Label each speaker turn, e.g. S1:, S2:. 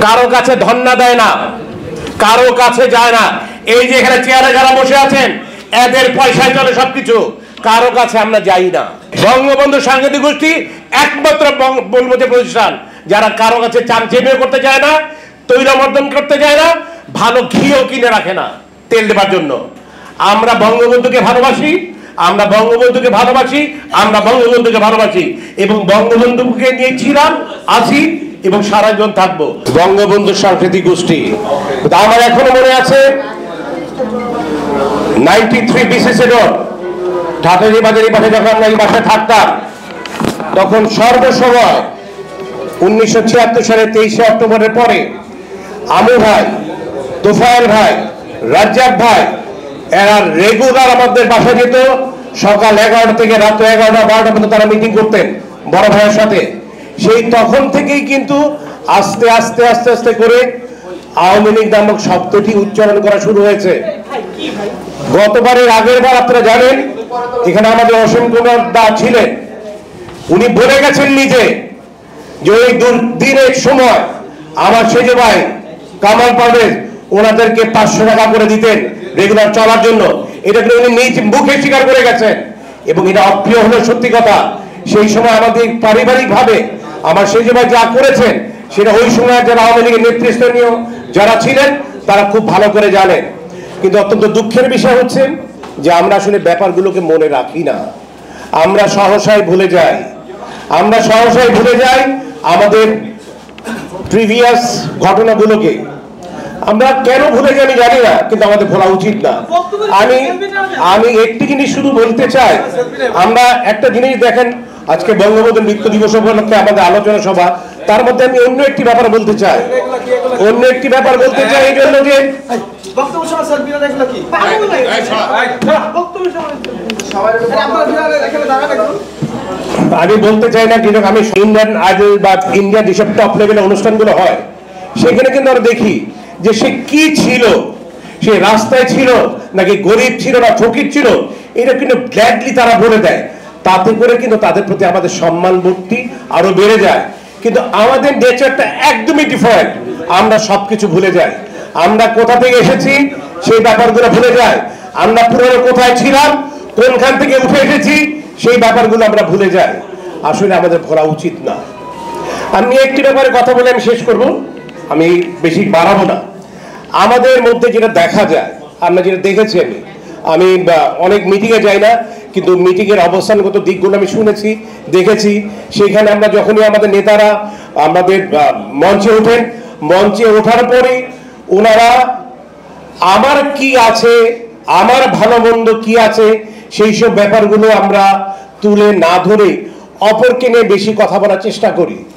S1: কারো কাছে ধন্না দেয় না, কারো কাছে যায় না। এই যে এখানে চেয়ারে যারা বসে আছেন এদের পয়সায় চলে সবকিছু, কারো কাছে আমরা যাই না। বঙ্গবন্ধু সাংস্কৃতিক গোষ্ঠী একমাত্র বলবো যে প্রতিষ্ঠান যারা কারো কাছে চামচেমিও করতে চায় না, তৈলমর্দন করতে চায় না, ভালো ঘিও কিনে রাখে না তেল দেবার জন্য। আমরা বঙ্গবন্ধুকে ভালোবাসি, আমরা বঙ্গবন্ধুকে ভালোবাসি, আমরা বঙ্গবন্ধুকে ভালোবাসি এবং বঙ্গবন্ধুকে নিয়ে ছিলাম, আছি এবং সারা জীবন থাকবো। বঙ্গবন্ধু সাংস্কৃতিক গোষ্ঠী আমার এখনো মনে আছে 93 BCC রোড ঢাকারি বাজারি পাশে যখন আমরা এই বাসায় থাকতাম, তখন সর্বসময় 1976 সালে 23শে অক্টোবরের পরে আমু ভাই, তোফায়েল ভাই, রাজ্জাক ভাই এরা রেগুলার আমাদের বাসা যেত। সকাল 11টা থেকে রাত 11টা 12টা পর্যন্ত তারা মিটিং করতেন বড় ভাইয়ের সাথে। সেই তখন থেকেই কিন্তু আস্তে আস্তে আস্তে আস্তে করে আওয়ামী লীগ নামক শব্দটি উচ্চারণ করা শুরু হয়েছে। গতবারের আগের বার আপনারা জানেন এখানে আমাদের অসীম কুমার দা ছিলেন, উনি বলে গেছেন নিজে যে ওই দুর্দিনের সময় আমার সেজে ভাই কামাল পারভেজ ওনাদেরকে 500 টাকা করে দিতেন রেগুলার চলার জন্য। এটা উনি নিজ মুখে স্বীকার করে গেছেন এবং এটা অপ্রিয় হলো সত্যি কথা। সেই সময় আমাদের পারিবারিক ভাবে আমার সেজে ভাই যা করেছেন সেটা ওই সময় যারা আওয়ামী লীগের নেতৃস্থানীয় যারা ছিলেন তারা খুব ভালো করে জানেন। কিন্তু অত্যন্ত দুঃখের বিষয় হচ্ছে যে আমরা আসলে ব্যাপারগুলোকে মনে রাখি না, আমরা সহসাই ভুলে যাই, আমরা সহসাই ভুলে যাই আমাদের প্রিভিয়াস ঘটনাগুলোকে। আমরা কেন ভুলে যাই জানি না, কিন্তু আমাদের ভোলা উচিত না। আমি একটি জিনিস শুধু বলতে চাই, আমরা একটা জিনিস দেখেন, আজকে বঙ্গবন্ধু মৃত্যু দিবস উপলক্ষে আমাদের আলোচনা সভা, তার মধ্যে আমি অন্য একটি ব্যাপার বলতে চাই, অন্য একটি ব্যাপার বলতে চাই এই জন্য যে আমি বলতে চাই না, কিন্তু আমি ইন্ডিয়ান আইডল বা ইন্ডিয়ান যেসব টপ লেভেলের অনুষ্ঠানগুলো হয় সেখানে কিন্তু আমরা দেখি যে সে কি ছিল, সে রাস্তায় ছিল নাকি গরিব ছিল না ফকির ছিল, এটা কিন্তু গ্ল্যাডলি তারা বলে দেয়। তাতে করে কিন্তু তাদের প্রতি আমাদের সম্মান বোধটি আরো বেড়ে যায়। কিন্তু আমাদের নেচারটা একদমই ডিফারেন্ট, আমরা সবকিছু ভুলে যাই। আমরা কোথা থেকে এসেছি সেই ব্যাপারগুলো ভুলে যাই, আমরা পুরনো কোথায় ছিলাম, কোনখান থেকে উঠে এসেছি সেই ব্যাপারগুলো আমরা ভুলে যাই। আসলে আমাদের ভোলা উচিত না। আমি একটি ব্যাপারে কথা বলে আমি শেষ করব, আমি বেশি বাড়াবো না। আমাদের মধ্যে যেটা দেখা যায়, আমরা যেটা দেখেছি, আমি অনেক মিটিংয়ে যাই না, কিন্তু মিটিংয়ের অবস্থানগত দিকগুলো আমি শুনেছি, দেখেছি। সেখানে আমরা যখনই আমাদের নেতারা আমাদের মঞ্চে ওঠেন, মঞ্চে ওঠার পরে ওনারা আমার কি আছে, আমার ভালো মন্দ কি আছে সেই সব ব্যাপারগুলো আমরা তুলে না ধরে অপরকে নিয়ে বেশি কথা বলার চেষ্টা করি।